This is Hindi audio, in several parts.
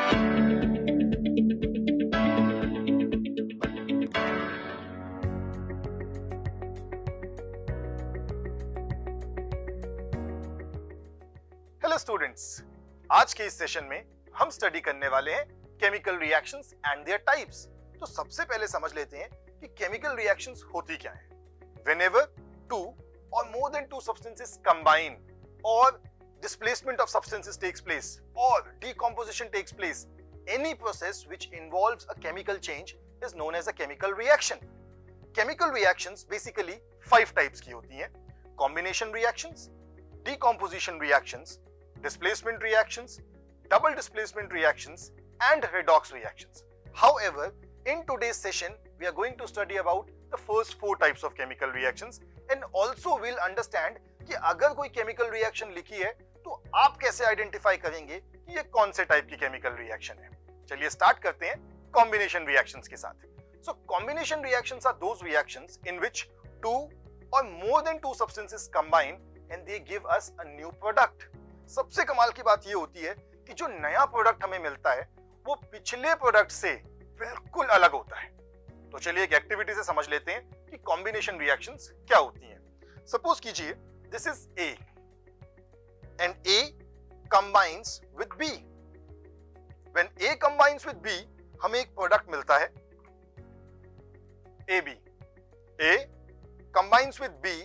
हेलो स्टूडेंट्स, आज के इस सेशन में हम स्टडी करने वाले हैं chemical reactions and there types. तो सबसे पहले समझ लेते हैं कि केमिकल रिएक्शंस होती क्या है। Whenever two or more than two substances combine or displacement of substances takes place or decomposition takes place, any process which involves a chemical change is known as a chemical reaction. Chemical reactions basically 5 types की होती हैं: combination reactions, decomposition reactions, displacement reactions, double displacement reactions, and redox reactions. However, in today's session, we are going to study about the first 4 types of chemical reactions and also we'll understand कि अगर कोई chemical reaction लिखी है तो आप कैसे identify करेंगे कि ये कौन से type की chemical reaction है। चलिए start करते हैं combination reactions के साथ। So combination reactions are those reactions in which two or more than two substances combine and they give us a new product. सबसे कमाल की बात ये होती है कि जो नया प्रोडक्ट हमें मिलता है वो पिछले प्रोडक्ट से बिल्कुल अलग होता है। तो चलिए एक एक्टिविटी से समझ लेते हैं कि कॉम्बिनेशन रिएक्शंस क्या होती हैं। सपोज कीजिए this is A and A combines with B. When A combines with B हमें एक प्रोडक्ट मिलता है A B. A combines with B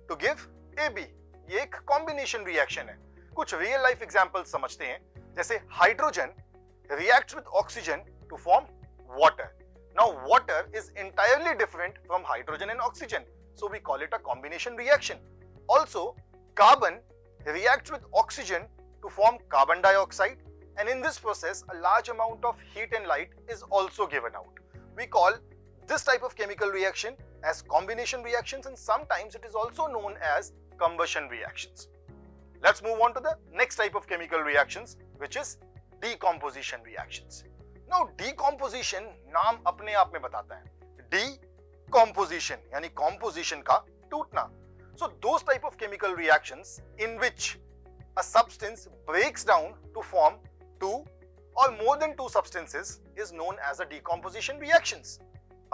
to give A B. ये एक कॉम्बिनेशन रिएक्शन है। कुछ रियल लाइफ एग्जांपल्स समझते हैं, जैसे hydrogen reacts with oxygen to form water. Now water is entirely different from hydrogen and oxygen, so we call it a combination reaction. Also, carbon reacts with oxygen to form carbon dioxide, and in this process a large amount of heat and light is also given out. We call this type of chemical reaction as combination reactions, and sometimes it is also known as combustion reactions. Let's move on to the next type of chemical reactions, which is decomposition reactions. Now decomposition नाम अपने आप में बताता है। Decomposition यानी composition का टूटना। So those type of chemical reactions in which a substance breaks down to form two or more than two substances is known as a decomposition reactions.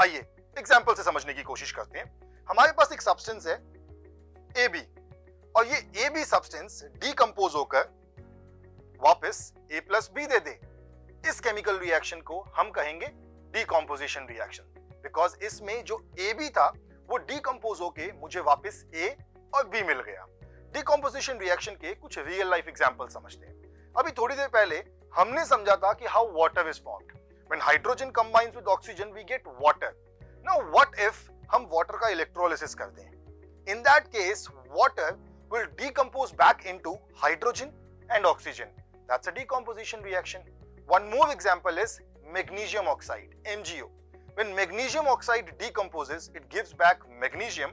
आइए एग्जाम्पल से समझने की कोशिश करते हैं। हमारे पास एक सब्सटेंस है AB और ये AB सब्सटेंस डीकंपोज होकर वापस A प्लस बी दे दे। इस केमिकल रिएक्शन को हम कहेंगे डीकंपोजिशन रिएक्शन, बिकॉज इसमें जो AB था वो डीकंपोज होके मुझे वापस A और B मिल गया। डीकंपोजिशन रिएक्शन के कुछ रियल लाइफ एग्जांपल समझते हैं। अभी थोड़ी देर पहले हमने समझा था कि how water is formed. When hydrogen combines with oxygen we get water. Now what if हम वाटर का इलेक्ट्रोलिसिस कर दें? In that case, water will decompose back into hydrogen and oxygen. That's a decomposition reaction. One more example is magnesium oxide, MgO. When magnesium oxide decomposes, it gives back magnesium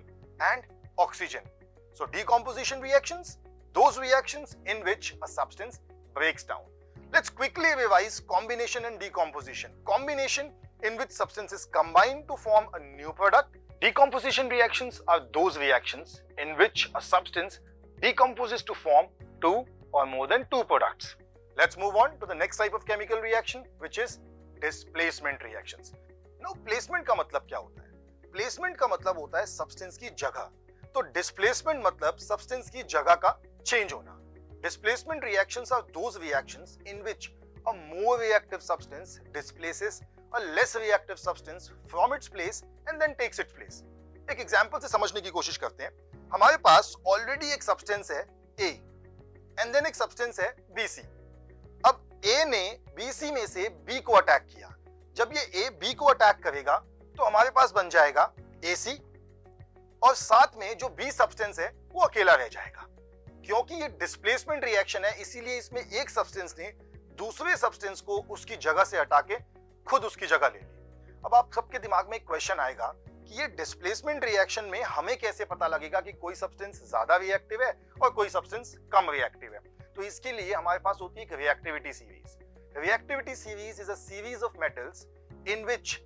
and oxygen. So decomposition reactions, those reactions in which a substance breaks down. Let's quickly revise combination and decomposition. Combination in which substances combine to form a new product. Decomposition reactions are those reactions in which a substance decomposes to form two or more than two products. Let's move on to the next type of chemical reaction, which is displacement reactions. Now, placement का मतलब क्या होता है? Placement का मतलब होता है substance की जगह। तो displacement मतलब substance की जगह का change होना। Displacement reactions are those reactions in which a more reactive substance displaces a less reactive substance from its place and then takes its place. एक एग्जांपल से समझने की कोशिश करते हैं। हमारे पास ऑलरेडी एक सब्सटेंस है A एंड देन एक सब्सटेंस है BC। अब A ने BC में से B को अटैक किया। जब ये A B को अटैक करेगा तो हमारे पास बन जाएगा AC और साथ में जो B सब्सटेंस है वो अकेला रह जाएगा। क्योंकि ये डिस्प्लेसमेंट रिएक्शन है, इसीलिए इसमें एक सब्सटेंस ने दूसरे सब्सटेंस को उसकी जगह से हटा के खुद उसकी जगह ले ली। अब आप सबके दिमाग में एक क्वेश्चन आएगा कि ये डिस्प्लेसमेंट रिएक्शन में हमें कैसे पता लगेगा कि कोई सब्सटेंस ज्यादा रिएक्टिव है और कोई सब्सटेंस कम रिएक्टिव है। तो इसके लिए हमारे पास होती है एक reactivity series. Reactivity series is a series of metals in which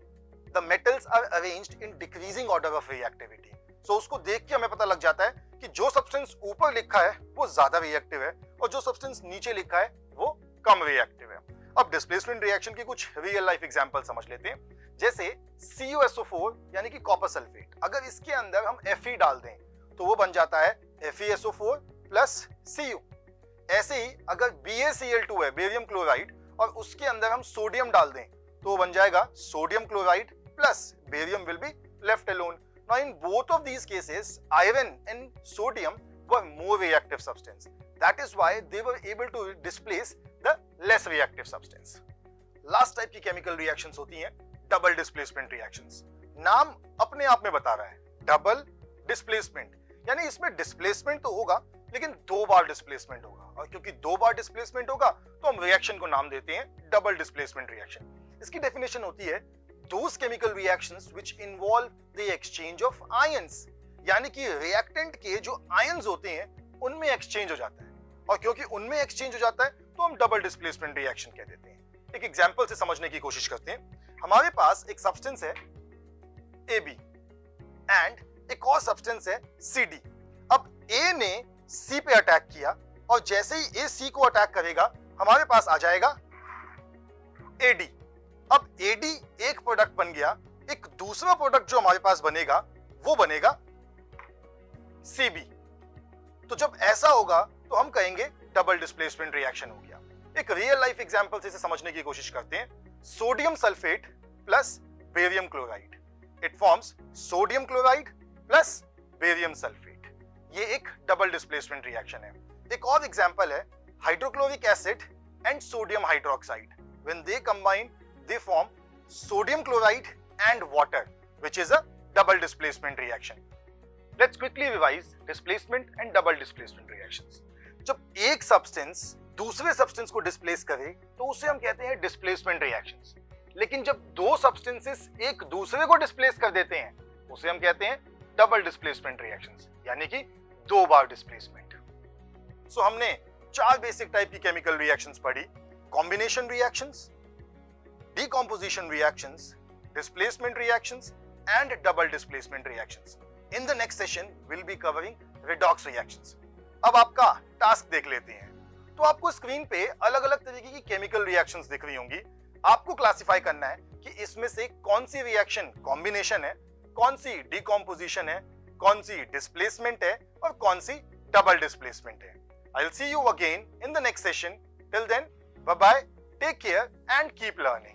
the metals are arranged in decreasing order of reactivity. So उसको देख के हमें पता लग जाता है कि जो सब्सटेंस ऊपर लिखा है वो ज्यादा रिएक्टिव है और जो सब्सटेंस नीचे लिखा है वो कम रिएक्टिव है। अब डिस्प्लेसमेंट रिएक्शन के कुछ रियल लाइफ एग्जांपल समझ लेते हैं। जैसे CuSO4 यानी कि कॉपर सल्फेट, अगर इसके अंदर हम Fe डाल दें तो वो बन जाता है FeSO4 प्लस Cu। ऐसे ही अगर BaCl2 है, बेरियम क्लोराइड, और उसके अंदर हम सोडियम डाल दें तो वो बन जाएगा sodium chloride plus barium will be left alone. Now in both of these cases, iron and sodium were more reactive substance. That is why they were able to displace the less reactive substance. Last type की chemical reactions होती हैं double displacement reactions. नाम अपने आप में बता रहा है double displacement, यानी इसमें displacement तो होगा लेकिन दो बार displacement होगा, और क्योंकि दो बार displacement होगा तो हम reaction को नाम देते हैं double displacement reaction. इसकी definition होती है those chemical reactions which involve the exchange of ions, यानी कि reactant के जो ions होते हैं उनमें exchange हो जाता है, और क्योंकि उनमें exchange हो जाता है तो हम double displacement reaction कह देते हैं। एक एग्जांपल से समझने की कोशिश करते हैं। हमारे पास एक सब्सटेंस है AB एंड एक और सब्सटेंस है CD। अब A ने C पे अटैक किया और जैसे ही A C को अटैक करेगा हमारे पास आ जाएगा AD। अब AD एक प्रोडक्ट बन गया, एक दूसरा प्रोडक्ट जो हमारे पास बनेगा वो बनेगा CB। तो जब ऐसा होगा तो हम कहेंगे डबल डिस्प्लेसमेंट रिएक्शन हो गया। एक रियल लाइफ एग्जांपल से इसे समझने की कोशिश करते हैं। Sodium sulphate plus barium chloride, it forms sodium chloride plus barium sulphate. ये एक डबल डिस्प्लेसमेंट रिएक्शन है। एक और एग्जांपल है hydrochloric acid and sodium hydroxide. When they combine they form sodium chloride and water, which is a double displacement reaction. Let's quickly revise displacement and double displacement reactions. जब एक सब्सटेंस दूसरे सब्सटेंस को डिस्प्लेस करे तो उसे हम कहते हैं डिस्प्लेसमेंट रिएक्शंस। लेकिन जब दो सब्सटेंसेस एक दूसरे को डिस्प्लेस कर देते हैं उसे हम कहते हैं डबल डिस्प्लेसमेंट रिएक्शंस, यानी कि दो बार डिस्प्लेसमेंट। सो हमने चार बेसिक टाइप की केमिकल रिएक्शंस पढ़ी: combination reactions, decomposition reactions, displacement reactions, and double displacement reactions. In the next session, we'll be covering redox reactions. अब आपका टास्क देख लेते हैं। तो आपको स्क्रीन पे अलग अलग तरीके की केमिकल रिएक्शंस दिख रही होंगी। आपको क्लासिफाई करना है कि इसमें से कौन सी रिएक्शन कॉम्बिनेशन है, कौन सी डिकम्पोजिशन है, कौन सी डिस्प्लेसमेंट है और कौन सी डबल डिस्प्लेसमेंट है। I'll see you again in the next session. Till then, bye bye, take care and keep learning.